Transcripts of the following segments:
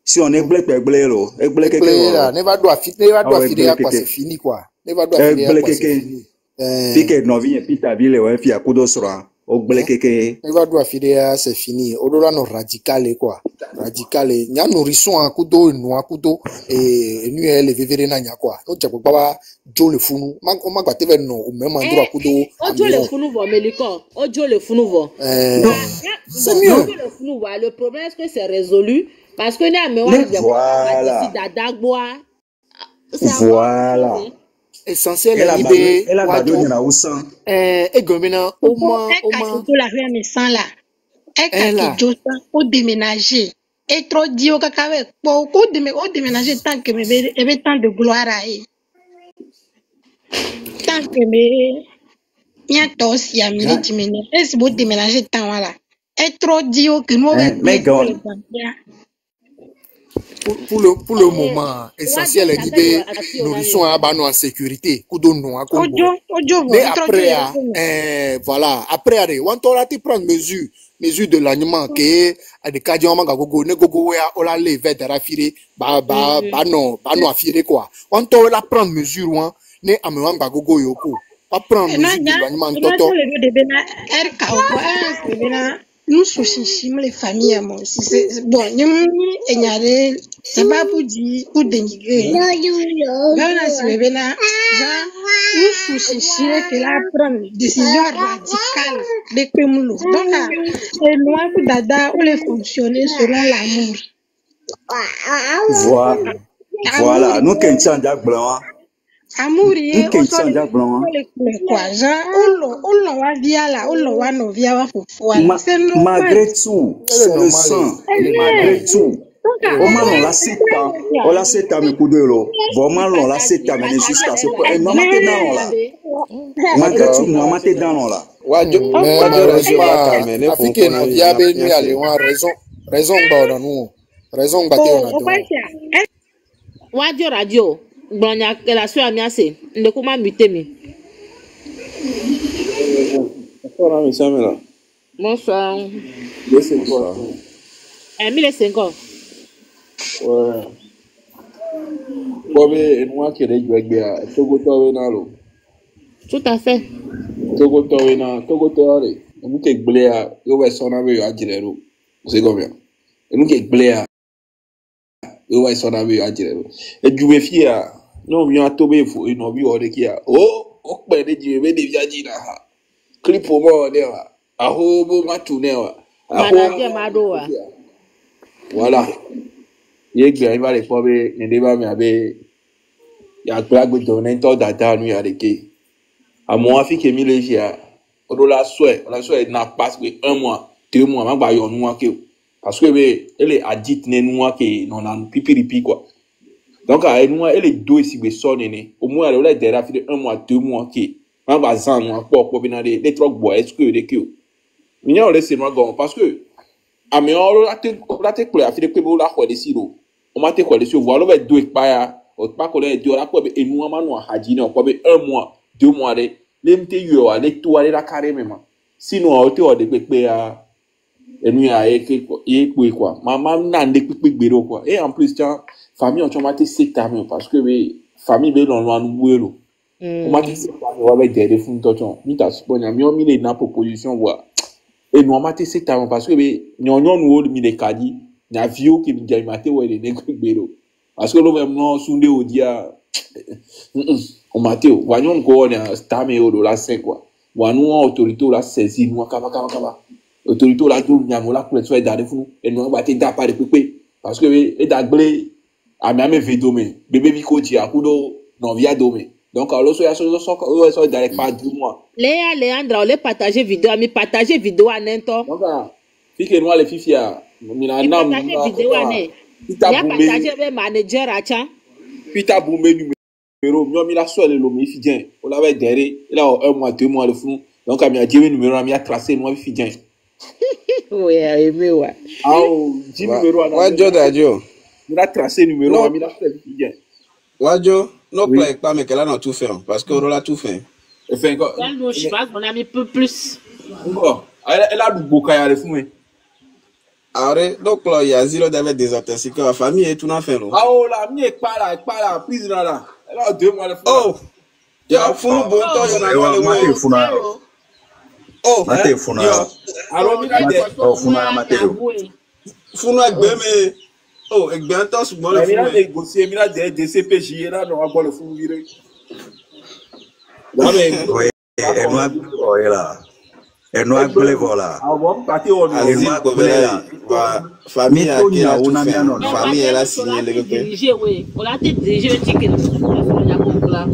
Si on est blé là, est blé là, ne va doit filer quoi, c'est fini quoi. Ne va doit filer quoi, c'est fini. Pique non vient pita ville ouais, puis à coup de sera. Au blé ne va doit filer c'est fini. Au-delà no radical quoi. Radical, nya nourrisson un couteau, noir couteau et nous les vivre na nya quoi. On t'a pas Joe le funu. Man on m'a battu vers non au même endroit couteau. Joe le funu va meliko. Joe le funu va. C'est mieux. Le funu va. Le problème est que c'est résolu parce que na me voilà. Voilà. Essentiel elle a pas donné la ousan. Et gomina au moins tout la rien me sent là. Et qui au déménager. Et trop dit au cacahuète. Pour au déménager tant que me tant de gloire à elle. Tant que me bien tos y a mis déménager. Est-ce que déménager tant voilà. Et trop dit au que nous mais pour le moment, essentiel est d'idée nourrisson à bano en sécurité. Koudono à Congo. Mais après, voilà, après, on t'aura prendre mesure de l'animal que à des cas de gogo, ne gogo ya ola le vers de raffirer, non affiré quoi. On t'aura prendre mesure, ne amewan gogo yoko. Pas prendre mesure de l'animal toto. Nous soucions les familles à moi. Bon, nous c'est pas pour dire pour dénigrer. Nous soucions que la prendre décision radicale de Kremlin. Donc, c'est loin pour Dada ou les fonctionner selon l'amour. Voilà, nous qui sommes blanc. Amour est au sol quoi on va via là on va no via va voilà c'est normal malgré tout c'est le sang malgré tout au moins on l'a c'est mais coup de l'eau vraiment on l'a c'est mais jusqu'à ce point non mais dans là malgré tout non mais dans là mais Afrique no via be ni aller on raison ba on nous raison ba te on a radio Bronya la soeur amiase ndekuma mutemi. Bonsoir monsieur Amela. Bonsoir. C'est quoi? 1050. Ouais. Bobe enwa kere jwegbe a Togo towe na lo. Tout à fait. Togo towe na Togo towe. Emu ke gble a yo we sona be yo ajirero. C'est combien? Emu ke gble a yo we sona be yo ajirero. E juwe fi a non bien tobe fo ino bi ode ki a o pe de jiwe be de viaji na ha clip o mo de wa aho bo matu ne wa aho mado wa voilà ye gbe ba le po be ne de ba mi abe ya gba gbe do ne to dada nu ya de ke amo afike mi le jia odo la soe na passe que 1 mois 2 mois ma gba yo nu wa ke parce que be ele adit ne nu wa ke non na pipiripi quoi. Donc, elle est deux ici, au moins, elle a déjà fait 1 mois, 2 mois, qui, en basant, pour venir des trucs bois, est-ce que les que, mais on laisse moi gon, parce que, à mais on a te quoi, a fait que vous la quoi des silo, on m'a te quoi des silo, voilà, on va deux pas, on pas qu'on est deux, la quoi, et nous, on a dit, on quoi, 1 mois, 2 mois, les m'te les toi, les la carré même, sinon, on te des pépé à, et nous, y quoi, maman n'a des pépé quoi, et en plus, tiens, famille on m'a c'est tamé parce que famille be dans loin nous on m'a dit c'est pas on va aider fun toton ni ta sponya mi on mi na proposition wa et nous m'a c'est tamé parce que nyonyon nous mi les kadi na vio qui me dit maté ouais les gbero parce que lo même non sunde o dia on m'a dit wanyon ko on stamé o la 5 quoi wanu autorité la saisi nous kaba autorité la tout nyamola pour soit d'aller fou et nous va te da pas de pépé parce que et d'agblé a même vidéo mais bébé viko ti akudo non via domé donc alors so ya so direct pas 2 mois Léa Leandra on les partager vidéo mi partager vidéo anento donc fike noir les fifia mina na partager vidéo ané ya partager be manager acha pita boumé numéro mi la so le mi fidien on l'avait derrière là 1 mois 2 mois le fou donc mi a dit numéro mi a tracé moi fidien oui aimé ouais ah dit numéro ouais Jodadio il a tracé numéro, il a fait bien. Wadjo, non pas mais qu'elle a tout fait parce que on a tout fait. Enfin quoi. Je sais pas qu'on a mis peu plus. Encore. Elle a du bokaya le fou. Arrête, donc là, il y a zéro d'avec des intoxiquants. La famille est tout en fait, ah oh la mi est pas là, prise là. Elle a 2 mois de fou. Oh, il y a fou bon temps, il y en a dans le Mate funa. Oh, Mate funa. Alors mi la de. Oh funa mate yo. Fou no egbe me. Oh, egbe un temps souvent le Mi la fou. négocier, mi la de DCPJ là on va voir le fou virer. Là mais Oui, et nous oh là. Et nous appelons voilà. ah bon partir on Allez-y, famille a qui a tout fait. Famille elle a signé le gars. Dirigé oui, on l'a dirigé un ticket là.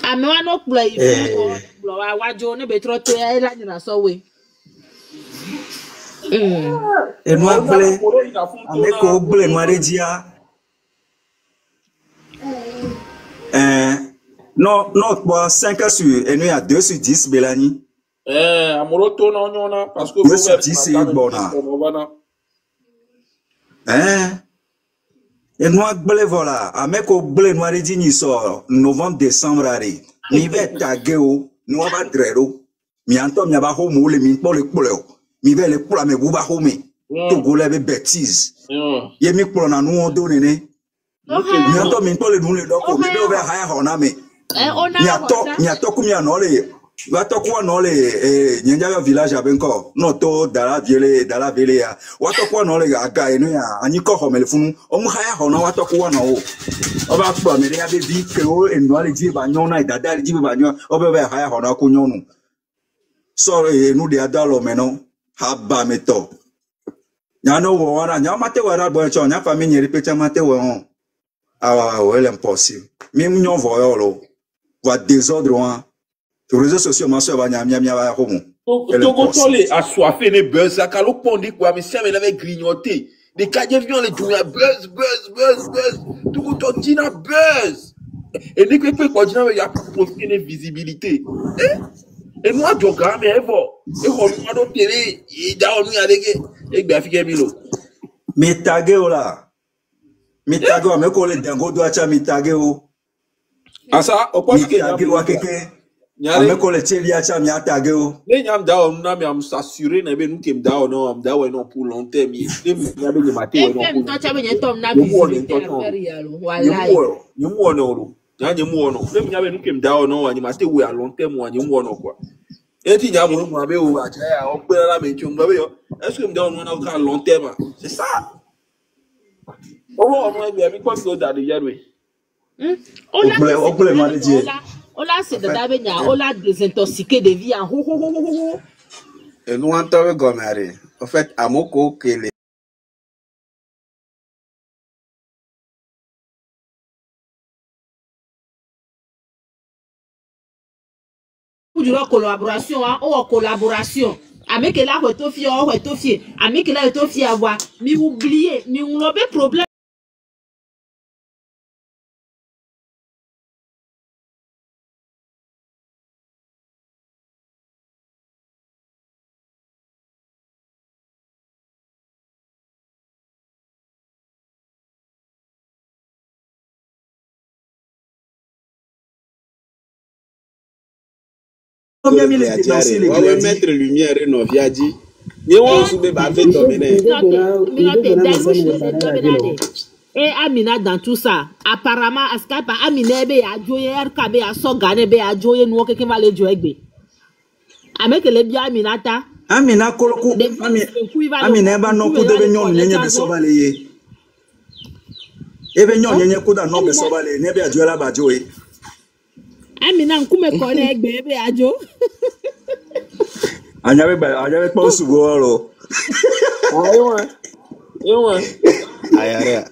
Ah mais on a pour il faut wa jo ne be trotte ai la ni na so we. Et nous appelons avec au blé noir dia. Non, non, 5 sur, et nous, il y a 2 sur 10, Bélani. Amoroto non, parce que vous êtes 10, c'est bon. Et nous, voilà, avec au blé noir, il dit, sort, novembre, décembre, il va taguer, nous, on va drero. Mi anto mi aba homo le mi po le kpolo. Mi ve le kpolo me buba home. To go le be bêtise. Ye mi kpolo na nu odo nene. Mi anto mi po le nu le doko mi be over high hona me. Mi ato ku mi anole. Wa to ku anole nyanja village abenko. No to dala vele ya. Wa to ku anole aga enu ya anyi ko ho me funu. O mu high hona wa to ku ano o. Oba kpolo me ya be bi ke o enu ale ji ba nyon na idada ji ba nyon. Oba be high hona ku nyonu. Sorry, nous des adultes maintenant. Haba meto. Nyano wana, nyamate wana boncho, nya famille ni répéter mate wana. Ah ouais, l'impossible. Même nyon voyolo. Va désordre wan. Les réseaux sociaux ma soeur va nyamia va homo. Togotole assoiffé ne buzz, ça calo pondi quoi, mais ça me l'avait grignoté. Des cadets viennent les jouer buzz. Togototina buzz. Et dès que quoi dire il y a pour une visibilité. Et moi, je regarde, mais elle va. Et on va nous télé, il y a un avec et bien fait Milo. Mais tagueo là. Mais tagueo, mais qu'on les dingo doit cha mais tagueo. Ah ça, on pense que tagueo à quelqu'un. Mais qu'on les télé à cha mais tagueo. Les nyam da on a mais am s'assurer na be nous kem da on am da non pour long terme. Les nyam be maté on pour. Toi tu as tom na visibilité faire yalo. Wallahi. Ni mu ono. Nyanye mu ono. Les nyam be nous kem da on wa ni maté we à long terme wa ni mu ono quoi. Et tu as mon abe ou à on peut la mettre on va est-ce que me donne on a long terme c'est ça on va bien quoi que dans le yaro on c'est de d'abenya on l'a désintoxiqué de vie en ho. Et nous entendons gomari en fait amoko que les du collaboration ou collaboration avec la retofie avec la retofie avoir mais oublier mais on a des problèmes mettre lumière et non via dit et on se met avec et Amina dans tout ça apparemment Askapa Amina be a joyer RKB a so gane be a joyer no ke va le joegbe avec les bien Aminata Amina koloku Amina ba no ku de be nyon nyenye be so bale ye e be nyon nyenye ku da no be so bale ne be a joela ba joye Amina nkume kone egbe be ajo Anyabe pa sugo ro ayare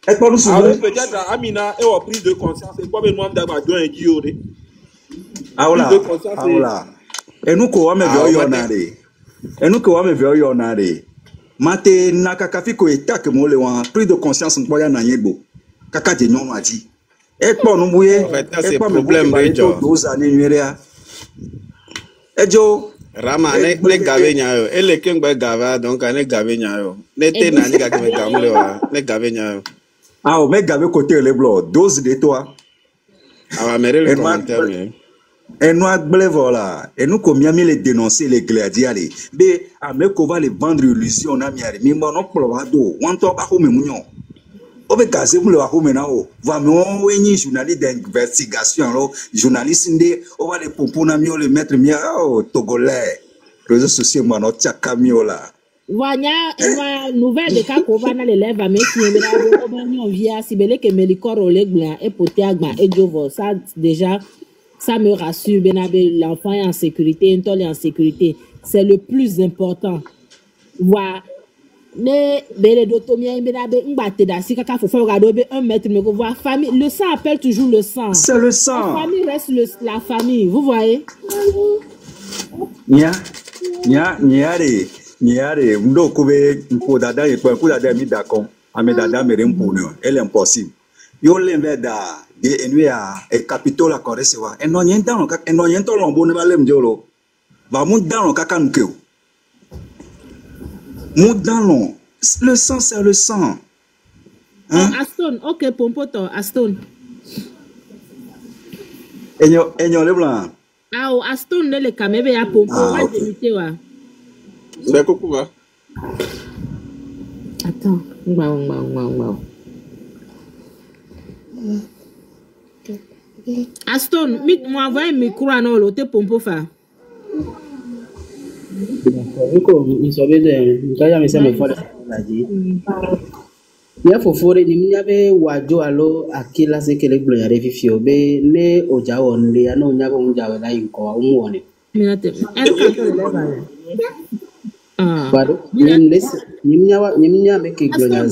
e pa sugo peut-être Amina est en prise de conscience et quoi ben moi d'aba don Guillaume Aula enuko wa me veo yo na re mate nakaka fiko etak mo le wan prise de conscience npo ya na yegbo kaka je nyon ati e po nu buye e pa problème bejo doza ni nwerea ejo Rama ne gabe nyayo ele kengbe gava donc ne gabe nyayo ne te na ni ga ke gamle wa ne gabe nyayo o me gabe côté le blo dose de toi awa mere le commentaire Et nous, voilà. Et nous, comme nous les dénoncer, les gladiateurs, mais à me qu'on va les vendre illusion, on a mis à mais mon oncle Wado, on t'en a comme mignon. On va casser pour le Wako maintenant. Vraiment, on est journaliste d'investigation, journaliste, on va les pompons, on les mettre mieux, Togolais. Réseaux sociaux, moi, on tient camion là. Voilà, une nouvelle de cas qu'on va dans l'élève à mettre, on vient, si belé que Melikor Olegla et Potiagma et Jovo, ça déjà. Ça me rassure, l'enfant est en sécurité, l'intol est en sécurité. C'est le plus important. Voilà. Le sang appelle toujours le sang. C'est le sang. La famille reste la famille, vous voyez? Niare, ndo kobe dada e kwa dada mi dakon, ame dada mere mpuno, elle est impossible. Yo l'enveda de enua e capitole a koresewa. Eno nyenta no ka eno nyenta lombo ne balem jolo. Va mu dans kaka nkeu. Mu dans le sang c'est le sang. Hein? Aston, OK pompoto, Aston. Enyo le blanc. Ah, Aston le kamebe ya pompo, va démiter wa. C'est quoi? Attends, wow. Aston, moi envoie micro à nous l'autre pompo fa. Il sauve de quand il me fait la dit. Il faut forer ni miabe wajo alo akila se kele glo ya refifio be ne oja on le ano nyabo unja la inko umwone. Minate. Pardon. Nimnya me ke glo ya.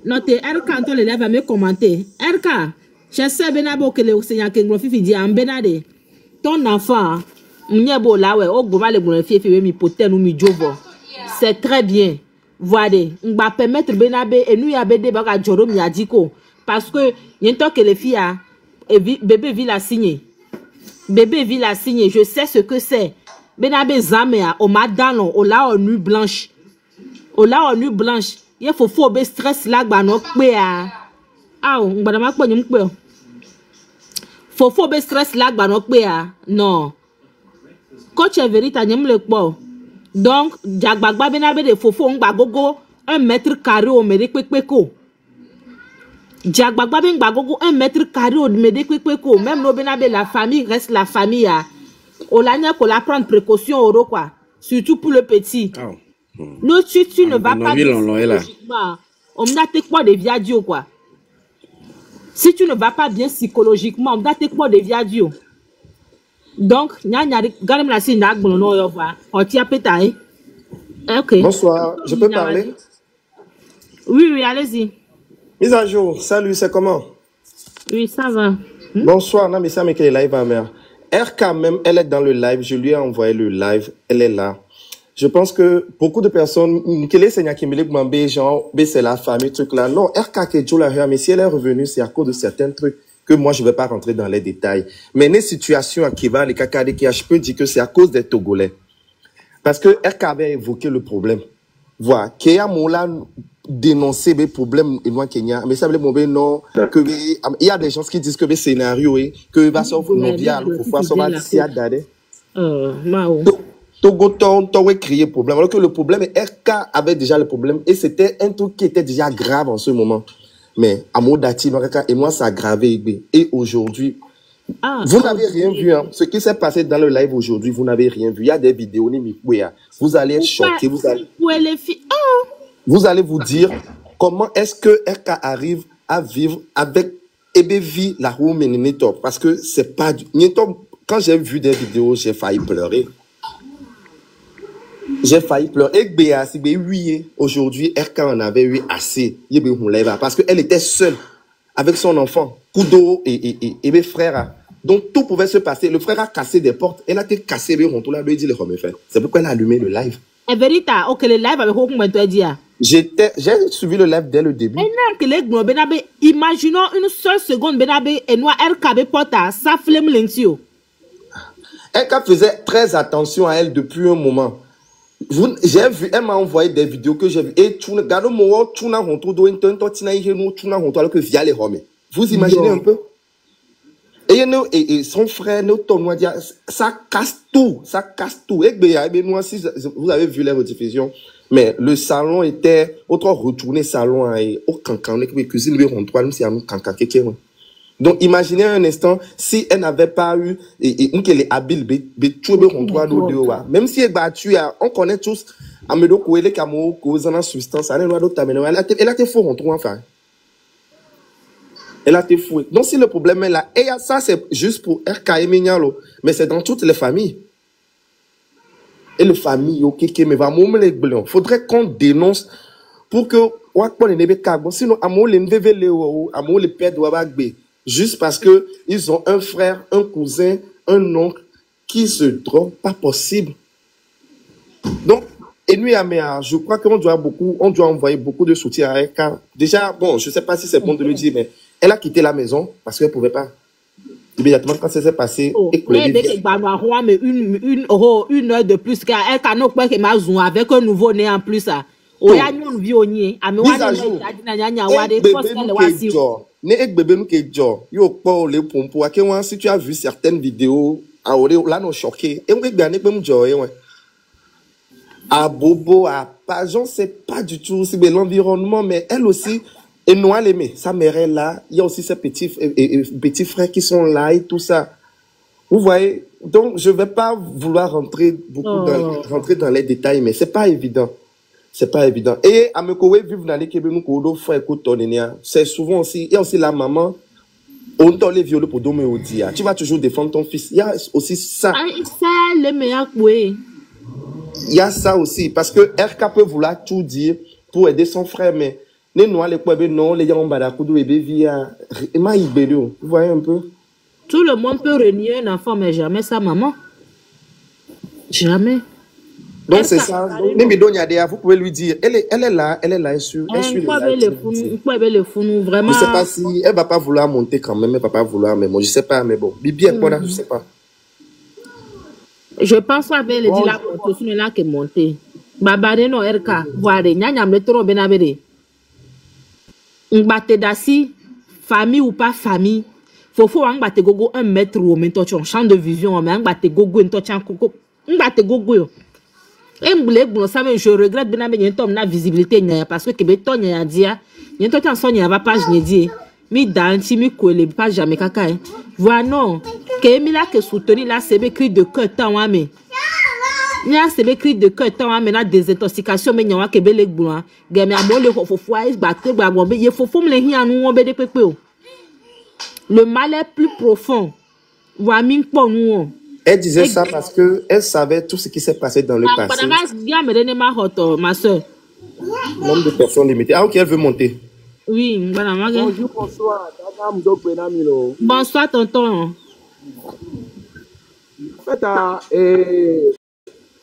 Note er kanto le leva me commenter. RK je sais benabo que le seigneur Kenglo Fifi dit en benade. Ton enfant, m'nyebo la we o goma le glo Fifi mi poten ou mi jovo. C'est très bien. Voilà, on va permettre benabe et nous y a bébé baga joro mi adiko parce que yento que les filles a bébé vit la signer. Bébé vit la signer, je sais ce que c'est. Benabe zamea o madano o la o nuit blanche. O la o nuit blanche. Il faut be stress la gba no pe a. Ah on gba ma pe nyum pe. Faut be stress la gba no pe a. Non. Coach Everita nyum le po. Donc, Jagbagba benabe de fofo ngba gogo 1 mètre carré au mede kwekpeko. Jagbagba ben gogo 1 mètre carré au mede kwekpeko. Même no benabe la famille reste la famille a. On l'a n'y qu'on la prendre précaution au quoi. Surtout pour le petit. Non, tu ne vas pas psychologiquement. On m'a te quoi de viadio quoi. Si tu ne vas pas bien psychologiquement, on m'a te quoi de viadio. Donc, okay. Bonsoir, je peux parler? Oui, allez-y. Mise à jour, salut, c'est comment? Oui, ça va. Bonsoir, Namissa Mekele live à mère. RK même, elle est dans le live, je lui ai envoyé le live, elle est là. Je pense que beaucoup de personnes, c'est la famille, truc là. Non, RK Kedjo la mais si elle est revenue, c'est à cause de certains trucs que moi, je ne vais pas rentrer dans les détails. Mais les situations qui va, les cacades qui je peux dire que c'est à cause des Togolais. Parce que RK avait évoqué le problème. Voilà. Kéa Moula dénoncer les problèmes au Kenya. Mais ça veut dire non, que il y a des gens qui disent que le scénario est que va s'ouvrir mondial, pour voir ça va s'y adapter. Togo créé le problème. Alors que le problème, RK avait déjà le problème et c'était un truc qui était déjà grave en ce moment. Mais à Modati, et moi, ça a aggravé. Et aujourd'hui, vous n'avez rien vu. Hein. Ce qui s'est passé dans le live aujourd'hui, vous n'avez rien vu. Il y a des vidéos. Vous allez être choqués. Vous allez vous dire comment est-ce que RK arrive à vivre avec Ebevi la roue Menito. Parce que c'est pas du... Quand j'ai vu des vidéos, j'ai failli pleurer. J'ai failli pleurer. Aujourd'hui, RK en avait eu assez. Parce qu'elle était seule avec son enfant, Kudo et mes frères. Donc tout pouvait se passer. Le frère a cassé des portes. Elle a été cassée. C'est pourquoi elle a allumé le live. Et Verita, ok, le live avec combien de temps? J'ai suivi le live dès le début. Imaginons une seule seconde, et nous RK porta, ça flemme l'intio. RK faisait très attention à elle depuis un moment. J'ai vu, elle m'a envoyé des vidéos que j'ai vues. Et alors que via les Romains. Vous imaginez un peu? Et son frère, ça casse tout. Ça casse tout. Et moi, si vous avez vu les rediffusions, mais le salon était, autre retourné salon, et au cancan, cuisine, le rond-trois, même si on cancan, quelqu'un. Donc, imaginez un instant, si elle n'avait pas eu, et qu'elle est habile, même si elle battu, on connaît tous, Amedo Kouele Kamo, Kozana substance, elle a été faux, on trouve enfin. Elle a été fouée. Donc, si le problème est là, et ça, c'est juste pour RKM Mignalo, mais c'est dans toutes les familles. Et les familles, ok, mais va moumer les blancs. Faudrait qu'on dénonce pour que, sinon, amour les NVV, amour les pères doivent juste parce que ils ont un frère, un cousin, un oncle qui se drogue, pas possible. Donc, et nous, je crois qu'on doit envoyer beaucoup de soutien à RK. Déjà, bon, je sais pas si c'est bon de le dire, mais elle a quitté la maison parce qu'elle pouvait pas. Immédiatement, quand ça s'est passé, mais une heure de plus, elle canot pas que ma zone avec un nouveau-né en plus. O ya nyon vi onye, ame wa na wade force le wasi. Ne ek bébé nous ke jo. Yo po le pompo a ke si tu as vu certaines vidéos, a ore là no choqué. Et on ke gane pe mjo ouais. À Bobo, à Pajon, c'est pas du tout aussi l'environnement, mais elle aussi, et nous elle aimé. Sa mère est là, il y a aussi ses petits frères qui sont là et tout ça. Vous voyez, donc je vais pas vouloir rentrer dans les détails, mais c'est pas évident. C'est pas évident. Et à me couper vivre dans les Québec, nous frère c'est souvent aussi, il y a aussi la maman, on doit les violer pour dormir au dia. Tu vas toujours défendre ton fils. Il y a aussi ça. Ça, le meilleur way. Il y a ça aussi, parce que RK peut vouloir tout dire pour aider son frère, mais les noirs, les poèbes, non, les gens badakoudou et via. Vous voyez un peu? Tout le monde peut renier un enfant, mais jamais sa maman. Jamais. Donc c'est ça. Vous pouvez lui dire, elle est là, elle suit. Vraiment. Je sais pas si elle va pas vouloir monter quand même, elle va pas vouloir, mais bon, je sais pas, mais bon. Bibi, je sais pas. Je pense avec les là pour là qui monté. Babade no RK, voir nyanya me trop benabede. Ngbaté dasi, famille ou pas famille. Faut ngbaté gogo 1 mètre ou men touch champ de vision, mais ngbaté gogo en touch koko. Ngbaté gogo yo. Et je regrette bien mais y a visibilité parce que Québec y a dia y a tout en son y a pas je dis mi danti mi coller pas jamais kaka voilà non que mi là que soutenir là c'est écrit de cœur temps mais il y a c'est écrit de cœur temps mais la désintoxication mais y a que belé boulon game a bon le faut battre il faut me les hier nous on be pepe le mal est plus profond voilà mi pour nous. Elle disait ça parce que elle savait tout ce qui s'est passé dans le passé. Ma soeur. Nombre de personnes limitées. Ah ok, elle veut monter. Oui, bonjour, bonsoir. Bonsoir, tonton. En fait, il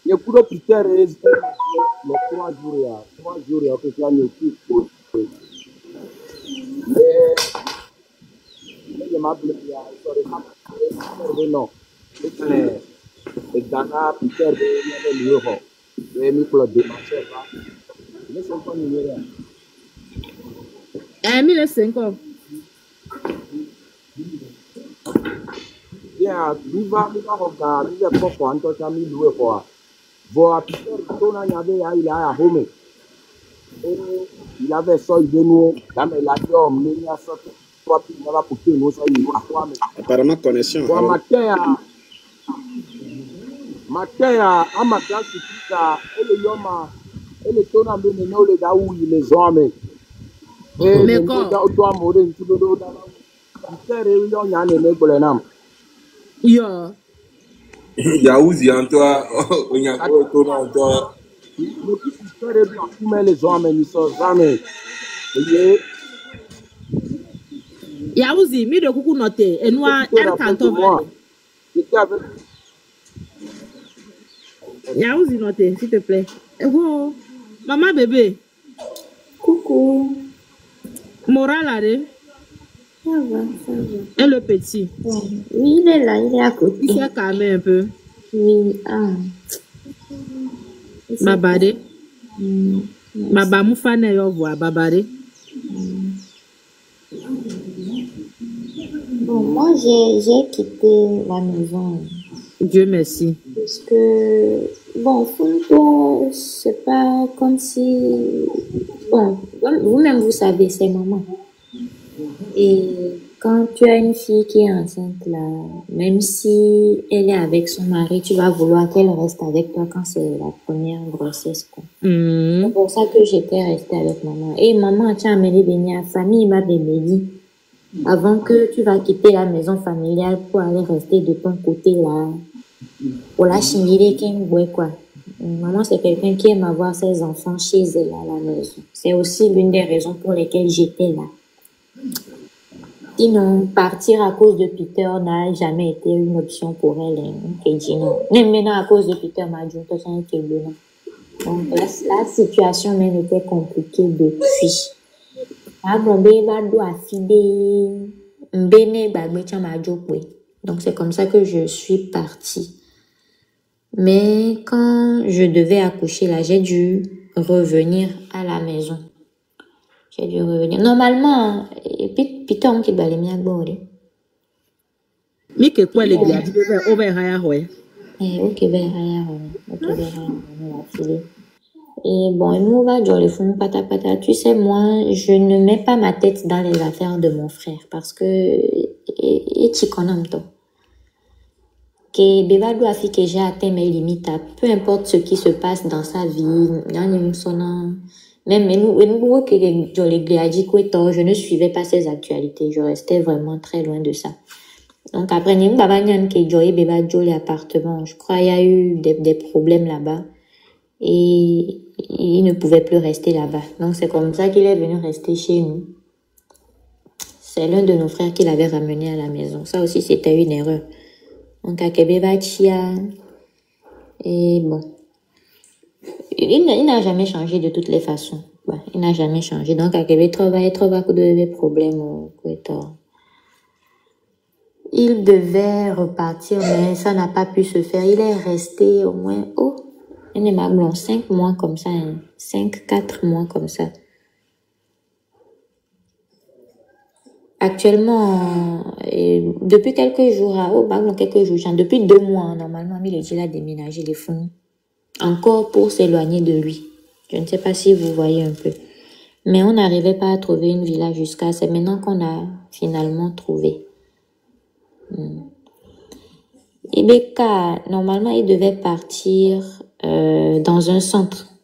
y a beaucoup de critères. Les 3 jours, il y a que ça ne tue pas. Mais je m'appelle, il y a non. Et Ghana, Peter, il y a l'euro. Et il faut le démarcher. Mais c'est pas numéro. 1050. Bien, il va regarder, il va pas prendre ça, 1000 euros. Bon, Peter, il a à home. Il avait ça, il nous, il a dit, il a sorti. Apparemment, connexion. Bon, matin, à ma place, et le yoma, et le ton a mené les gars où il les hommes. Et les gars où tu as moré, tu dois Yaouzi en toi, on y a un ton en toi. Les hommes, ils sont jamais. Yaouzi, mi de coucou noté, et nous, elle canton. Yaouzi noté, s'il te plaît. Oh, maman bébé. Coucou. Moral, allez. Ça va. Et le petit? Oui, il est là, il est à côté. Il s'est calmé un peu. Oui, Babade. Baba moufane yo voix, babade. Bon, moi, j'ai quitté la maison. Dieu merci. Parce que, bon, Funto, c'est pas comme si... Bon, vous-même, vous savez, c'est maman. Et quand tu as une fille qui est enceinte, là, même si elle est avec son mari, tu vas vouloir qu'elle reste avec toi quand c'est la première grossesse, quoi. C'est pour ça que j'étais restée avec maman. Et maman, tu as amené béni à famille, m'a dit, avant que tu vas quitter la maison familiale pour aller rester de ton côté, là, pour la chimiller, quoi. Maman, c'est quelqu'un qui aime avoir ses enfants chez elle à la maison. C'est aussi l'une des raisons pour lesquelles j'étais là. Sinon, partir à cause de Peter n'a jamais été une option pour elle. Même maintenant, à cause de Peter, donc, la situation même était compliquée depuis. Donc, c'est comme ça que je suis partie. Mais quand je devais accoucher, là, j'ai dû revenir à la maison. J'ai dû revenir. Normalement, Peter, on qui va les miens border. Mais que quoi les gars, on va rien. Ok, et bon, nous, on va dire les fonds pata. Tu sais, moi, je ne mets pas ma tête dans les affaires de mon frère parce que, et tu connais toi. Que Beba doit faire que j'ai atteint mes limites, peu importe ce qui se passe dans sa vie, même nous, que je ne suivais pas ses actualités, je restais vraiment très loin de ça. Donc après, nous avons que Joy Beba Joy l'appartement, je crois qu'il y a eu des problèmes là-bas et il ne pouvait plus rester là-bas. Donc c'est comme ça qu'il est venu rester chez nous. C'est l'un de nos frères qui l'avait ramené à la maison. Ça aussi, c'était une erreur. Donc à Beba Chia et bon. Il n'a jamais changé de toutes les façons. Bah, il n'a jamais changé. Donc, à Québec, il trouve des problèmes au Québec. Il devait repartir, mais ça n'a pas pu se faire. Il est resté au moins, il est blanc, 5 mois comme ça, 4 mois comme ça. Actuellement, depuis quelques jours, depuis 2 mois, normalement, il a déménagé les fonds. Encore pour s'éloigner de lui. Je ne sais pas si vous voyez un peu. Mais on n'arrivait pas à trouver une villa jusqu'à... C'est maintenant qu'on a finalement trouvé. Et Beka, normalement, il devait partir dans un centre.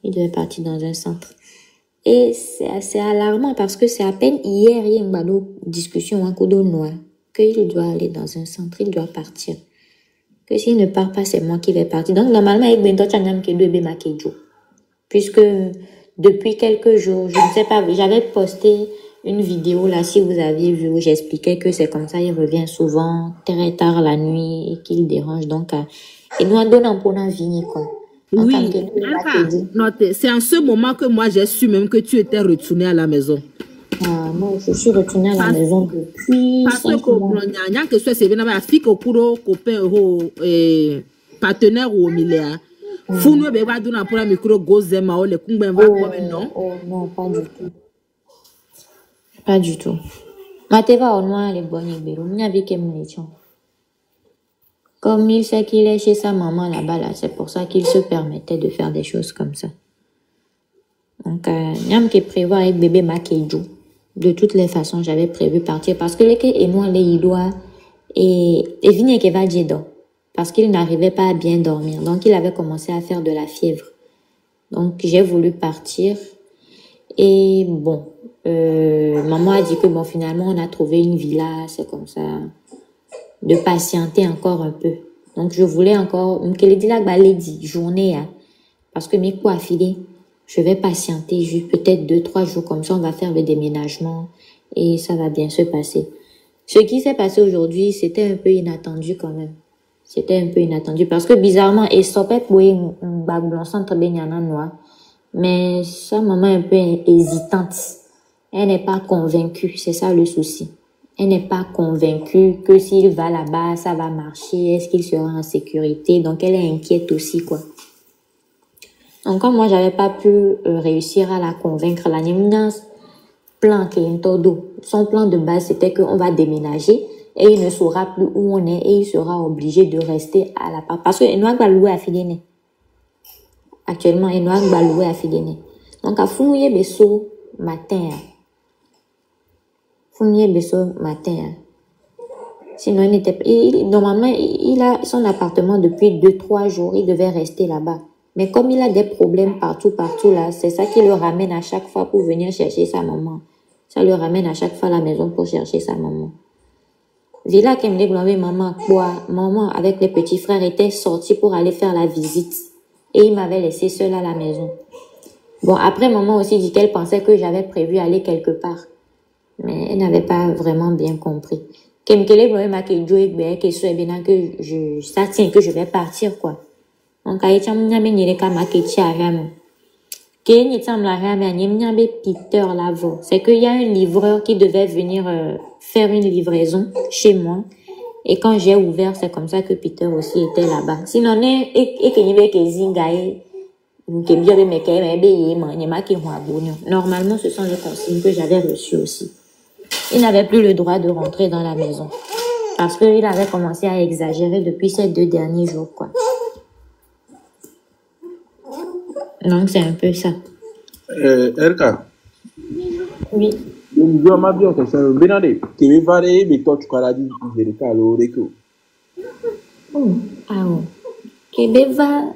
Et c'est assez alarmant parce que c'est à peine hier, il y a une discussion en coup de noir qu'il doit aller dans un centre, il doit partir. Que s'il ne part pas, c'est moi qui vais partir. Donc, normalement, avec Bento Tchanyam Kedo et Makejo. Puisque depuis quelques jours, je ne sais pas, j'avais posté une vidéo là, si vous aviez vu, où j'expliquais que c'est comme ça, il revient souvent très tard la nuit et qu'il dérange. Donc, et nous en donnant pour la vie, quoi. Oui, c'est en ce moment que moi j'ai su même que tu étais retourné à la maison. Moi, je suis retournée à la maison depuis 5 mois. Parce que c'est bien la fille au copain partenaire ou au milieu. Vous ne pouvez pas donner pour un micro gozema ou le kumben va non? Non, pas du tout. Pas du tout. Mateva au noir les bonnes béro, il n'y avait qu'un munition. Comme il sait qu'il est chez sa maman là-bas, là, c'est pour ça qu'il se permettait de faire des choses comme ça. Donc, Nyam qui prévoit avec bébé Makejo. De toutes les façons, j'avais prévu partir parce que et moi, il doit et venir qui va dire parce qu'il n'arrivait pas à bien dormir. Donc, il avait commencé à faire de la fièvre. Donc, j'ai voulu partir et bon, maman a dit que bon, finalement, on a trouvé une villa, c'est comme ça, de patienter encore un peu. Donc, je voulais encore, qu'elle dit là, journée, parce que mes coups affilés. Je vais patienter juste peut-être 2-3 jours comme ça, on va faire le déménagement et ça va bien se passer. Ce qui s'est passé aujourd'hui, c'était un peu inattendu quand même. C'était un peu inattendu parce que bizarrement, et ça peut être un baglon centre benyana noir, mais sa maman est un peu hésitante. Elle n'est pas convaincue, c'est ça le souci. Elle n'est pas convaincue que s'il va là-bas, ça va marcher, est-ce qu'il sera en sécurité, donc elle est inquiète aussi quoi. Donc, comme moi, j'avais pas pu réussir à la convaincre, son plan de base, c'était qu'on va déménager et il ne saura plus où on est et il sera obligé de rester à la part. Parce que Enoch va louer à Fidéné. Actuellement, Enoch va louer à Fidéné. Donc, à Founouye Besso matin. Founouye Besso matin. Sinon, il n'était pas. Normalement, il a son appartement depuis 2-3 jours. Il devait rester là-bas. Mais comme il a des problèmes partout là, c'est ça qui le ramène à chaque fois pour venir chercher sa maman. Ça le ramène à chaque fois à la maison pour chercher sa maman. Villa qui me dit, maman, quoi? Maman, avec les petits frères, était sortie pour aller faire la visite. Et il m'avait laissé seule à la maison. Bon, après, maman aussi dit qu'elle pensait que j'avais prévu aller quelque part. Mais elle n'avait pas vraiment bien compris. Ça tient que je vais partir, quoi. Donc, Peter Lavo. C'est qu'il y a un livreur qui devait venir faire une livraison chez moi. Et quand j'ai ouvert, c'est comme ça que Peter aussi était là-bas. Sinon, normalement, ce sont les consignes que j'avais reçues aussi. Il n'avait plus le droit de rentrer dans la maison. Parce qu'il avait commencé à exagérer depuis ces 2 derniers jours, quoi. Donc, c'est un peu ça. Erka. Oui. Je m'a bien que ça benade. Qui me va aller, mais toi tu connais dit de calo reko. Ah bon. Kebeva,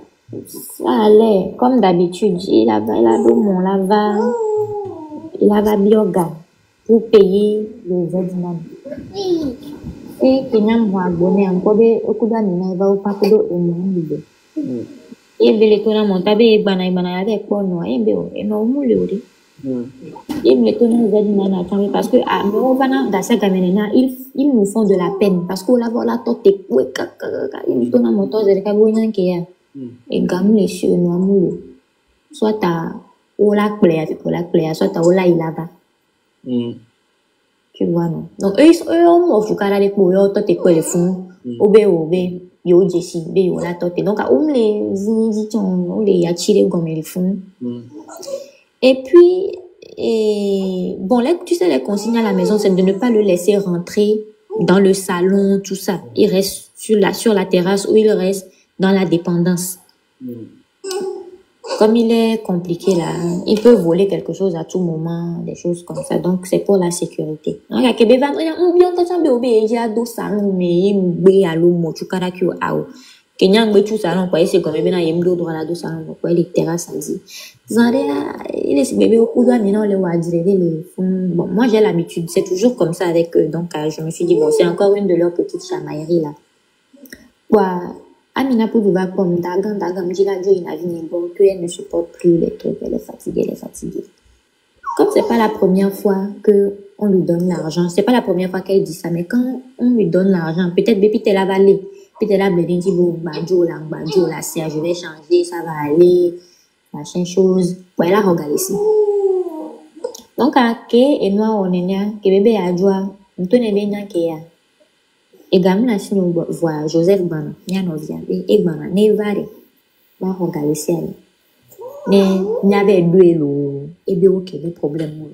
ça allait comme d'habitude. Il a bioga pour payer le vêtement. Et Kenyam va abonner encore des okuda nina va au pakudo et mon et beletona montabe et bana avec pono et beo et no muluri. Et beletona vedina parce que à Movana dans cette gamenena ils nous font de la peine parce qu'on la voit la tête et kaka ils tona motos de kaboyan qui est et gamme les cieux no amulu soit à ola clé soit à ola ilava. Tu vois non. Donc eux on offre cara les pour eux tête quoi les font obe yo Jessie be yo la tête donc on les on les attirer comme ils font. Et puis bon là tu sais les consignes à la maison c'est de ne pas le laisser rentrer dans le salon tout ça. Il reste sur la terrasse ou il reste dans la dépendance. Comme il est compliqué là, il peut voler quelque chose à tout moment, des choses comme ça. Donc, c'est pour la sécurité. Donc, il y a que bien quand tu il y a deux salons, mais il y a l'eau, tu as que au. Kenya ngbe tout salon quoi, c'est comme bien il y a deux droits là deux salons quoi, les terrasses dit. Zandéa, il est bébé au coup maintenant les wadire les bon, moi j'ai l'habitude, c'est toujours comme ça avec eux. Donc, je me suis dit bon, c'est encore une de leurs petites chamailleries là. Quoi Amina Poulouba comme Dagam Dila bon que elle ne supporte plus les trucs, elle est fatiguée. Comme c'est pas la première fois que on lui donne l'argent, c'est pas la première fois qu'elle dit ça, mais quand on lui donne l'argent, peut-être Baby t'es la valée, puis t'es la blédine dit bon banjo la serre, je vais changer, ça va aller, machin chose, voilà regarde ici. Donc à que et moi on est là, que bébé a joie, on tenait bien qu'il y a. Et gamina si nous voit Joseph Bana, nya novia et Bana ne vare ba regarder ça. Mais n'y avait deux lo et bien OK les problèmes.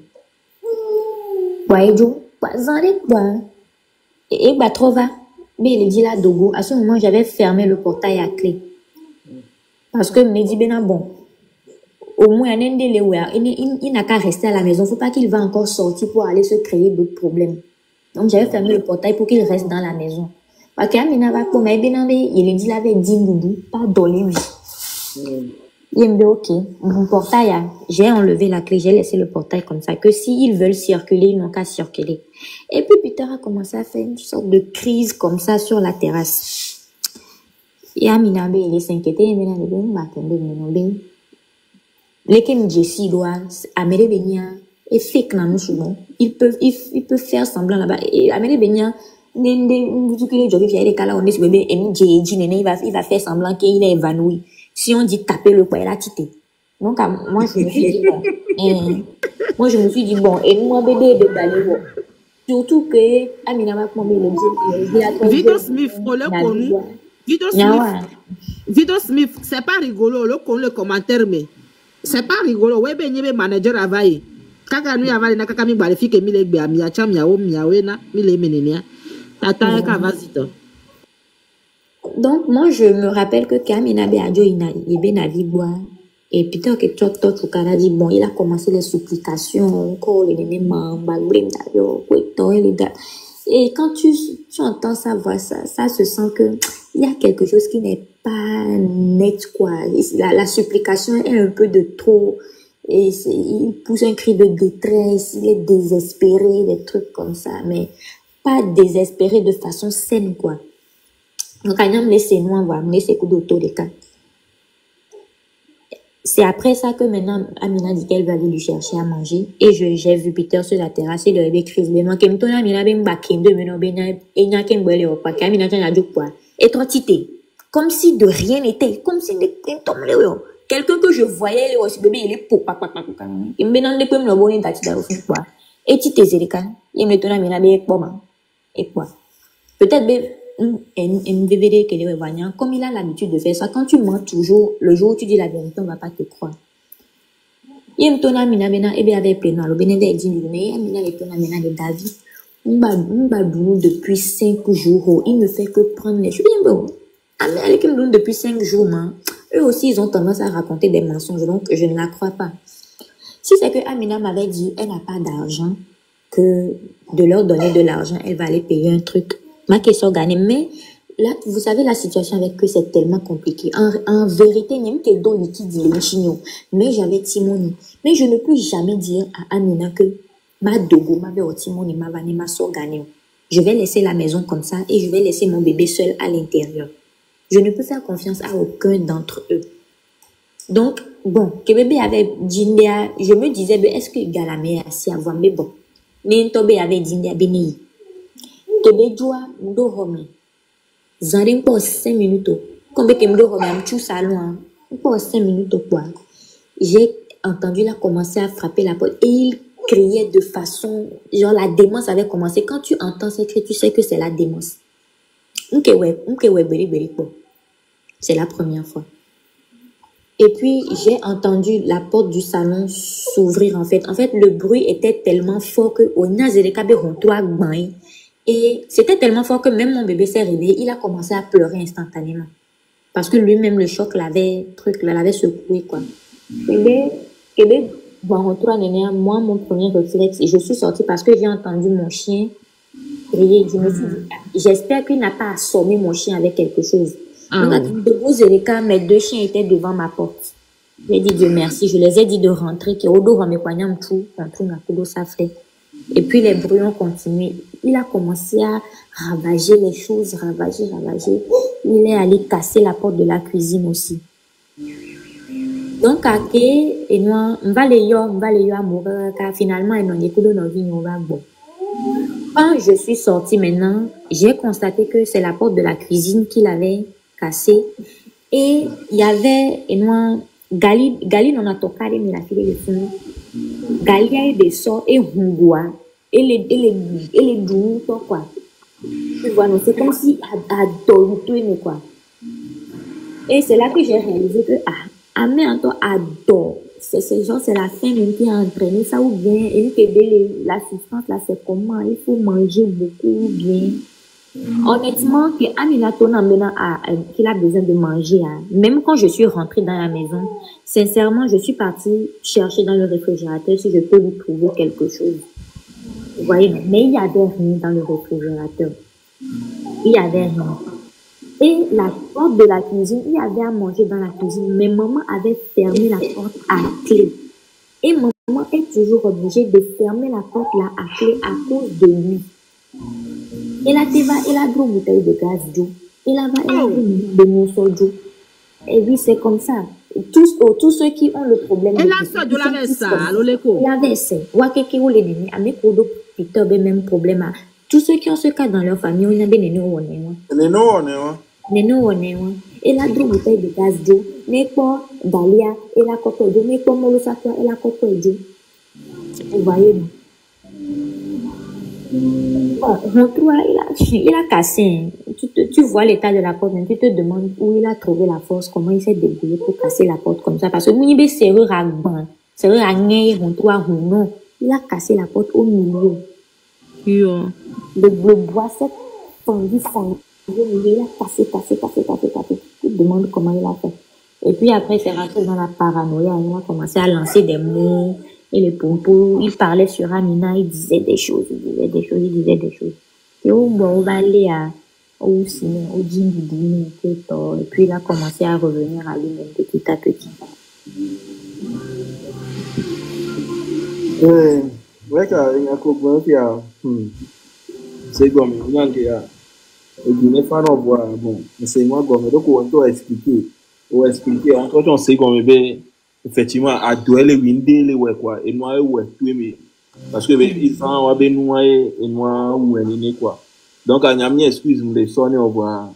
Ouais jo, pas zare quoi. Et ba trova, mais il dit là dogo, à ce moment j'avais fermé le portail à clé. Parce que me dit ben bon. Au moins il n'a qu'à rester à la maison, faut pas qu'il va encore sortir pour aller se créer d'autres problèmes. Donc, j'avais fermé le portail pour qu'il reste dans la maison. Parce qu'Amina va comme il dit avait dit boubou, pas dolé, lui. Il me dit, OK, mon portail, j'ai enlevé la clé, j'ai laissé le portail comme ça, que s'ils veulent circuler, ils n'ont qu'à circuler. Et puis, Peter a commencé à faire une sorte de crise comme ça sur la terrasse. Et Amina, il s'inquiétait, il m'a dit, lesquels Jessie doit, Amélie Benia, et fake na nous souvent ils peuvent faire semblant là-bas et Amélie Benia vous que les jobs il y a des cas là on est sur bébé il va faire semblant qu'il est évanoui si on dit taper le poing là tité donc moi je me suis dit bon et moi bébé de d'aller voir surtout que Amina va prendre le Vito Smith on le connu Vito Smith c'est pas rigolo le commentaire mais c'est pas rigolo ouais ben y manager travail kaka nous avons na kaka mi balifique mi legbe mi acham ya o mi awena mi le menenia Donc, moi, je me rappelle que Kamina Beadjo, et Peter que tu dit, bon, il a commencé les supplications, et quand tu entends sa voix, ça se sent que il y a quelque chose qui n'est pas net, quoi. La supplication est un peu de trop, et il pousse un cri de détresse, il est désespéré, des trucs comme ça, mais pas désespéré de façon saine, quoi. Donc, c'est après ça que maintenant Amina dit qu'elle va aller lui chercher à manger. Et j'ai vu Peter sur la terrasse et le bébé crie vraiment que Amina ben bakende maintenant ben et n'a qu'un boile au pas Amina t'a dit quoi. Et toi tité comme si de rien n'était, comme si de quelqu'un que je voyais le aussi bébé il est pour papa il me demande de me bonne date dans le quoi. Et tité zerika il me donne Amina ben et quoi. Peut-être ben comme il a l'habitude de faire ça, quand tu mens toujours, le jour où tu dis la vérité, on ne va pas te croire. Il me tourne à Mina Bena, et bien avec Pena, le Bénédé est dit, mais Mina est tourné à Mina de David. Mbadou depuis 5 jours, il ne fait que prendre les choses. Amina depuis 5 jours, eux aussi, ils ont tendance à raconter des mensonges, donc je ne la crois pas. Si c'est que Amina m'avait dit, elle n'a pas d'argent, que de leur donner de l'argent, elle va aller payer un truc. Ma question gagne, mais là, vous savez, la situation avec eux, c'est tellement compliqué. En vérité, même que dans liquide, mais j'avais Timoni. Mais je ne peux jamais dire à Amina que ma dogo, ma Timoni, ma vanne, ma soeur gagne. Je vais laisser la maison comme ça et je vais laisser mon bébé seul à l'intérieur. Je ne peux faire confiance à aucun d'entre eux. Donc, bon, que bébé avait Djindéa, je me disais, est-ce que Galamé a assis à voir, mais bon. Mais Tobe avait Djindéa béni. Tebe doa ndo home zarin pour 5 minutes comme que ndo home am tout salon pour 5 minutes quoi. J'ai entendu là commencer à frapper la porte et il criait de façon genre la démence avait commencé. Quand tu entends ces cris, tu sais que c'est la démence. C'est la première fois. Et puis j'ai entendu la porte du salon s'ouvrir en fait. En fait, le bruit était tellement fort que on a zerekabe hontoa gbain. Et c'était tellement fort que même mon bébé s'est réveillé, il a commencé à pleurer instantanément. Parce que lui-même, le choc l'avait secoué, quoi. Moi, mon premier réflexe, et je suis sortie parce que j'ai entendu mon chien crier. Je me suis dit, j'espère qu'il n'a pas assommé mon chien avec quelque chose. Donc, de vous Zereka, mes 2 chiens étaient devant ma porte. J'ai dit Dieu merci, je les ai dit de rentrer, que Odo va me poigner un tout, ça fait. Et puis les bruits ont continué. Il a commencé à ravager les choses, ravager. Il est allé casser la porte de la cuisine aussi. Donc, et nous, on va les mourir, car finalement, quand je suis sortie maintenant, j'ai constaté que c'est la porte de la cuisine qu'il avait cassée. Et il y avait, et nous, Gali non a toqué, mais la fille de fond. Gali a eu des sorts et Hungoua. Et les doux, quoi. Tu vois, c'est comme si adore tout, quoi. Et c'est là que j'ai réalisé que, mais Anto adore. C'est genre, c'est la faim même qui a entraîné ça, ou bien, et que l'assistance, là, c'est comment, il faut manger beaucoup, ou bien. Honnêtement, que Amina Tona maintenant qu'il a besoin de manger, même quand je suis rentrée dans la maison, sincèrement, je suis partie chercher dans le réfrigérateur si je peux lui trouver quelque chose. Vous voyez, mais il y avait rien dans le réfrigérateur. Il y avait rien. Et la porte de la cuisine, il y avait à manger dans la cuisine, mais maman avait fermé la porte à clé. Et maman est toujours obligée de fermer la porte là à clé à cause de lui. Et là, tu vas, il a deux bouteilles de gaz d'eau. Il a de morceaux d'eau. Et oui, c'est comme ça. Tous ceux qui ont le problème de il avait ça. Wakeke ou les nénés, avec Kodo, Peter, même problème. Tous ceux qui ont ce cas dans leur famille, on a des nénés ou et la deux bouteilles de gaz d'eau. Mais quoi, Dalia, et la coque d'eau. Mais quoi, Molosakwa, et la coque d'eau. Vous voyez, il a cassé. Tu vois l'état de la porte, mais tu te demandes où il a trouvé la force, comment il s'est débrouillé pour casser la porte comme ça. Parce que Mounibe serrure à ban, serrure à Nye, il a cassé la porte au milieu. Le bois sec fendu. Il a cassé. Tu te demandes comment il a fait. Et puis après, c'est rentré dans la paranoïa. Il a commencé à lancer des mots. Et les pompos, il parlait sur Amina, il disait des choses. Et on va aller au cinéma, au gym du dîner, et puis il a commencé à revenir à lui-même petit à petit. Ouais, car il y a quoi qui a. C'est comme il y a et puis les fans voient bon c'est moi comme donc on doit expliquer en tout cas on sait comme effectivement à doit les winder les ouais quoi et moi ouais tout mais parce que ils sont va ben noyer et moi ou est quoi donc à nyamie excuse me sonner on voit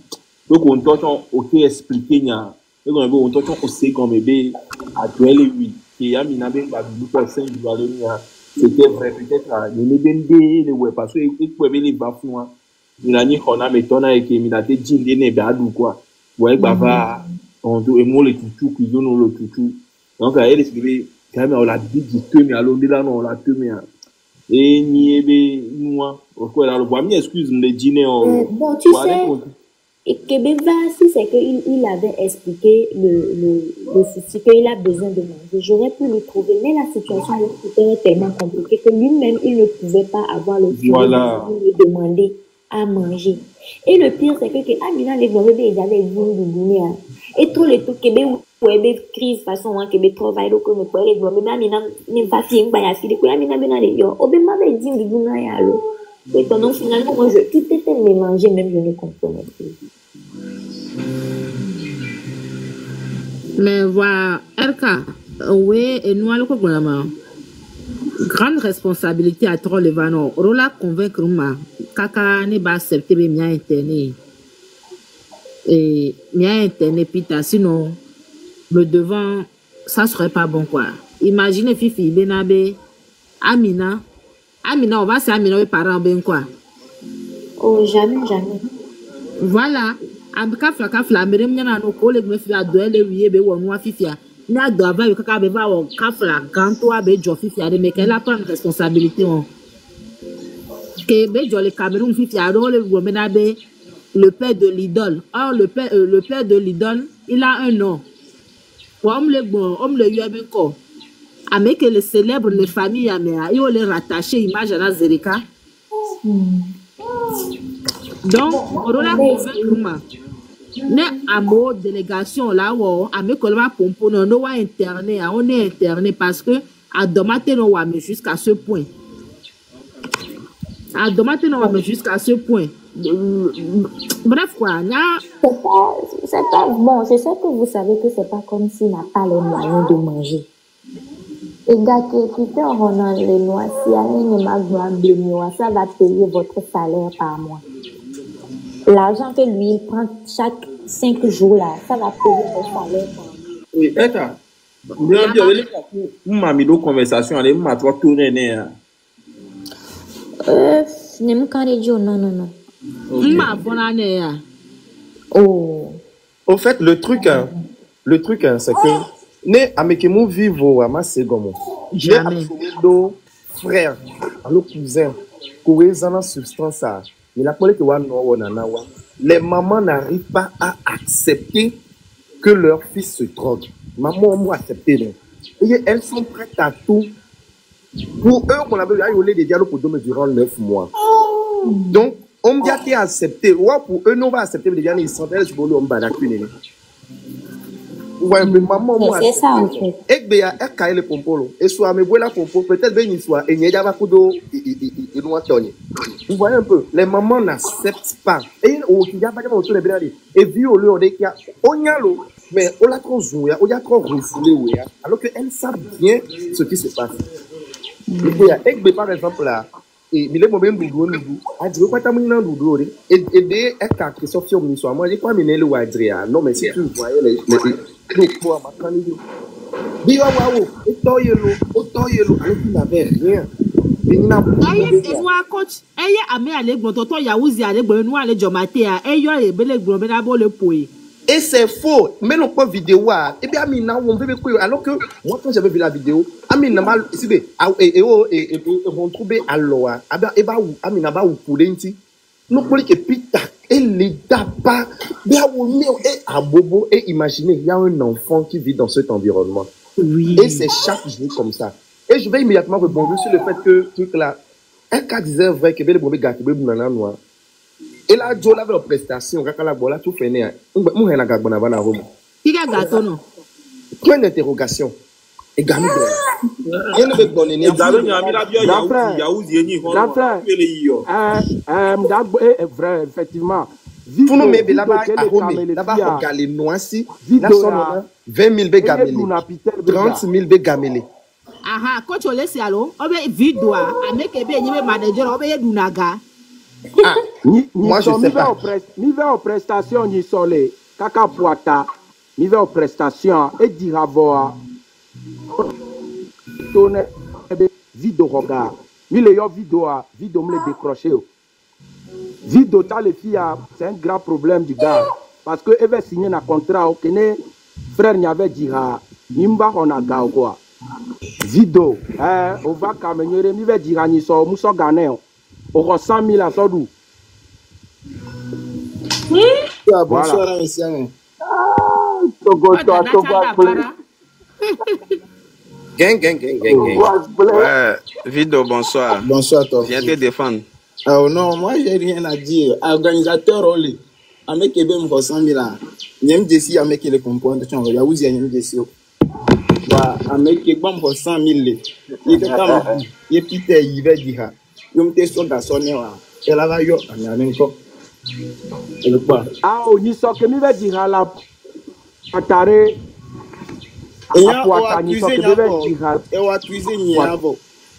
donc on doit OK expliquer nya donc on doit on sait comme à doit les oui et y a mina ben ba du quoi 5 dollars c'était vrai peut-être les bender les ouais parce que il peut les bafouin Milani Hona metona et qui milate jinde ne badu quoi. Ouais, bava, on doit aimer le toutou, cuisine le toutou. Donc, elle est quand même, on l'a dit, mais alors, on l'a tué, et ni ebe, moi, pourquoi là, le bois, excuse-moi, le dîner, bon, tu sais, et Kebeba, si c'est qu'il avait expliqué le souci qu'il a besoin de manger, j'aurais pu le trouver, mais la situation était tellement compliquée que lui-même, il ne pouvait pas avoir le temps de lui demander à manger. Et le pire, c'est que Amina les bébés ils avaient vu du dîner. Et tous les trucs Québec ou crise façon hein Québec travaille donc ne peut les bébés Amina n'est pas si pas assez de quoi Amina bien aller yo obéma veut dire du dîner à l'eau. Et donc finalement moi tout était mélangé même je ne comprenais plus. Mais voilà, Erka, oui, et nous allons comprendre. Grande responsabilité à trop le vano. Rola convaincre ma kaka ne ba accepter be mia interné. Et mia interné pita sinon le devant ça serait pas bon quoi. Imaginez Fifi Benabe Amina on va c'est Amina les parents ben quoi. Oh jamais. Voilà. Abika fla mere mnyana no ko le me fi ado ele wiye be wonu afifia. Ni ado ava yo kaka be va wo kafla ganto abe jo fifia de mais qu'elle a pas de responsabilité on. Que be jo le Cameroun fifia do le gomena be le père de l'idole. Or le père de l'idole, il a un nom. Comme le yuebe ko. Avec le célèbre les familles amea, il les rattacher image à la Zerika. Donc, on a convaincu ne amo délégation là où avec colma pompo non wa interné on est interné parce que à domater no wa mais jusqu'à ce point bref quoi c'est pas bon c'est ça que vous savez que c'est pas comme s'il n'a pas les moyens de manger et gars qui fait on a les noix si on ne m'a pas ça va payer votre salaire par mois. L'argent que lui il prend chaque 5 jours là, ça va payer le salaire. Oui, Eka. Bien dire, vous m'avez mis conversation, allez, m'a trop tourné. Ne me canne Dieu, non. Oh. Au fait, le truc, c'est que, ne amekemo vivo à ma segomo. J'ai un frère, un cousin, qui a substance à. Il a parlé que les mamans n'arrivent pas à accepter que leur fils se drogue. Maman, on va accepter. Et elles sont prêtes à tout. Pour eux, on avait eu des dialogues pour donner durant 9 mois. Donc, on me dit accepté. Ouais, pour eux, nous on va accepter les dialogues. Ils sont elles sur le bas d'accueillir. Ouais, mais maman, moi. C'est ça, en fait. Et bien, elle caille le pompolo. Et soit, mais voilà, pompo, peut-être bien une soit. Et il y a pas kudo, et nous attendons. Vous voyez un peu, les mamans n'acceptent pas. Et il y a pas de autour de bien. Et vu au lieu de qu'il y a, on y a l'eau, mais on l'a trop joué, on y a trop refoulé, alors qu'elles savent bien ce qui se passe. Et par exemple, là, et il est mauvais boudou, a dit, quoi, t'as mis un boudou, et des écarts qui sont sur le soir. Moi, j'ai pas miné le wadria. Non, mais si tu voyais les poids, ma canidou. Dis, waouh, et toi, alors qu'il n'avait rien. Coach, et c'est faux, mais non pas vidéo. Et bien, Amina, on veut quoi? Alors que moi, quand j'avais vu la vidéo, Amina mal, et on trouvait à l'eau. Et bah, Amina va ou pour l'inti. Nous pouvons que pita et l'État pas. Et à Bobo, et imaginez, il y a un enfant qui vit dans cet environnement. Oui. Et c'est chaque jour comme ça. Et je vais immédiatement rebondir sur le fait que, truc là, un cas disait vrai que les bébés gâtés, les bébés noir. Et là, Joe avait la prestation, quand la bola tout fait né. Moi, j'ai un gars bonne avant Rome. Qui a gâteau non? Point d'interrogation. Et gamin il y a le bon né. Vrai, effectivement. Pour nous, mais là-bas, à Rome, là-bas, on gagne les noisy. Là, son 20 000 bégamélés. 30 000 bégamélés. Aha, quand tu laisses allo, on va vidéo, avec un manager, on va dunaga. Moi, je sais pas. Mi vais aux prestations, ni solé, kaka poata, mi vais aux prestations, et dira voir. Tourne vidéo regard. Mi le yo vidéo me le décrocher. Vidéo t'as les filles, c'est un grand problème du gars. Parce que elle va signer un contrat, ok, frère n'y avait dit, nimba on a gars quoi. Vidéo, on va camener, mi va dire, ni so, mousso gagné. On 100 000 à Sodou. Bonsoir, monsieur. Gang. Ouais, Vido, bonsoir. Bonsoir, toi. Viens te défendre. Oh non, moi, j'ai rien à dire. Organisateur, Oli. Avec Ebe Mkosan Mila. Nyem Jessi, avec les comprendre. Tu vois, où il y a Nyem Jessi. Avec Ebe Mkosan Mila. Il est comme. Il est Peter, il va dire. Il me sur la sonne. Elle a eu un encore. Et le quoi? Ah, on y sort que mi va dire à la Atare. Et on a accusé Niavo.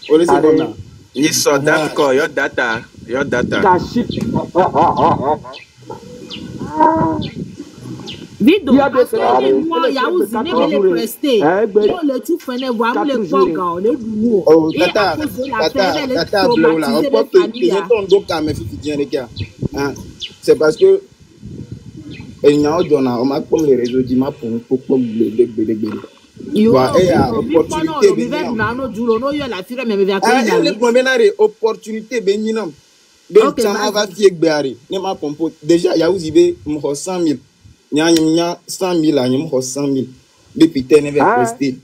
On les a donné. Ni so d'accord, your data. Vido, parce que moi, il y a aussi les prestés. Le tout fait voir les programmes, les boulots. Oh, tata, on porte les gars. C'est parce que il y a un on m'a comme les réseaux d'ima pour opportunité béninam. Déjà, il y a aussi 100 000. Il y a 100 000 à 100 000. Mais putain, il va rester.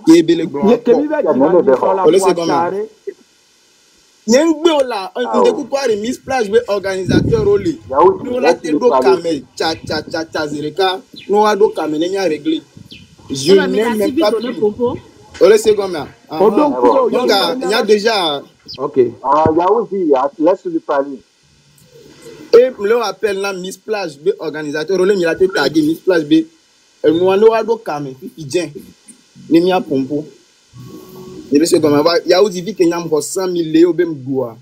Il y a des blancs. Il y a un peu là, on découpe pas les mises plages, mais organisateur au lit. Nous, on a des dos camés, zereka, nous, on a des camés, il y a réglé. Je n'aime même pas plus. On laisse comme ça. Donc, il y a déjà. Ok. Il y a aussi, laisse-le parler. Et le appelle la Miss Plage, organisateur, il a été tagué Miss Plage, nous avons des camés, il vient. Il y a pompo. Il y a aussi qu'il y a 100 000 léo bem goua.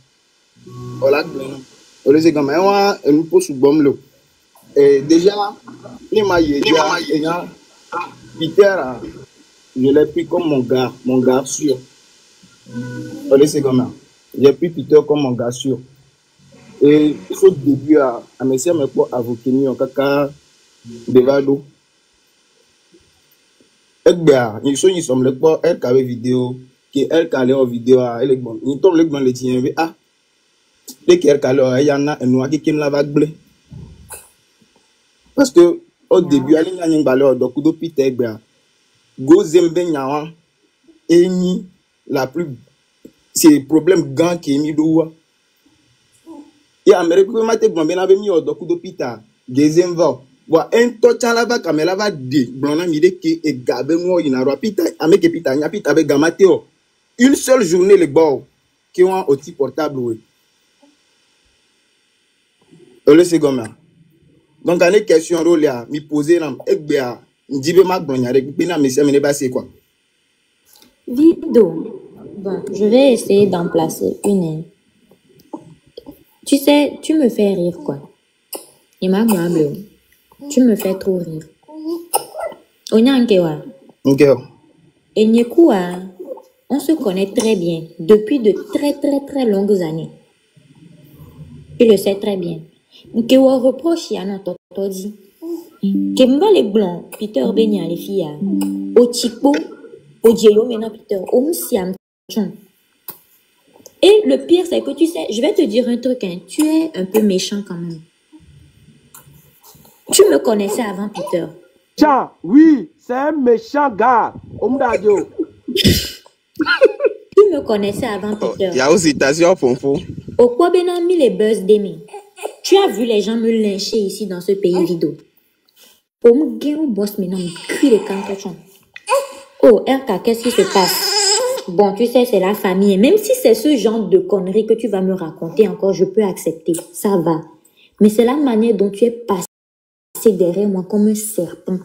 Voilà, on les comme ça, on peut sous bombe et déjà, il y a Peter, je l'ai pris comme mon gars sûr. On les comme ça. J'ai pris Peter comme mon gars sûr. Et au début, à monsieur me pour avocat ni en caca de vado. Et bien, ils sont le pour elle qui avait vidéo. Elle calait en vidéo à elle bon ni tom le bon le tien dès qu'elle calait il y en a un noir qui me la vague bleu parce que au début elle n'y a rien balé donc coup de pité bien gozembe nyawa et ni la plus c'est problème grand qui est mis doua et Amérique peut mater bon bien avait mis au donc coup de pita gezembe wa un tocha la va camela va de blona mi de qui et gabe ngo inaro pita ameke pita nya pita be gamateo. Une seule journée, les bords qui ont outil portable, oui. Le second. Donc, il y a une question, je poser quoi. Vido. Bon, je vais essayer d'en placer une. Tu sais, tu me fais rire, quoi. Tu me fais trop rire. Onyankewa. Ok. Et Nyekua. On se connaît très bien, depuis de très longues années. Tu le sais très bien. Que on reproche à notre dit. Que m'va les blancs, Peter Benya les filles, au chico, au djeyo mena Peter, au msiam chon. Et le pire, c'est que tu sais, je vais te dire un truc, hein, tu es un peu méchant quand même. Tu me connaissais avant Peter. Méchant, oui, c'est un méchant gars. Omdadio. Tu me connaissais avant Peter. Il y a aussi Tasio Pompo. Au quoi ben a mis les buzz d'Emi. Tu as vu les gens me lyncher ici dans ce pays vidéo. Pour me gagner au boss maintenant, me cuire les cantochons. Oh, RK, qu'est-ce qui se passe? Bon, tu sais, c'est la famille. Même si c'est ce genre de conneries que tu vas me raconter encore, je peux accepter. Ça va. Mais c'est la manière dont tu es passé derrière moi comme un serpent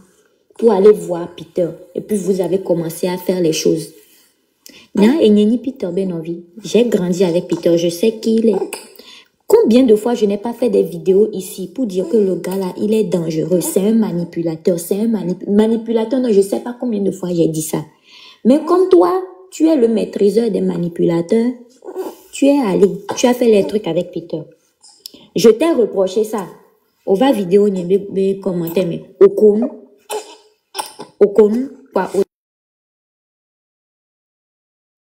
pour aller voir Peter. Et puis vous avez commencé à faire les choses. Nya et Nyeni Peter Benovi. J'ai grandi avec Peter. Je sais qui il est. Combien de fois je n'ai pas fait des vidéos ici pour dire que le gars là, il est dangereux. C'est un manipulateur. C'est un manipulateur. Non, je sais pas combien de fois j'ai dit ça. Mais comme toi, tu es le maîtriseur des manipulateurs. Tu es allé. Tu as fait les trucs avec Peter. Je t'ai reproché ça. On va vidéo, commenter, mais au con, quoi.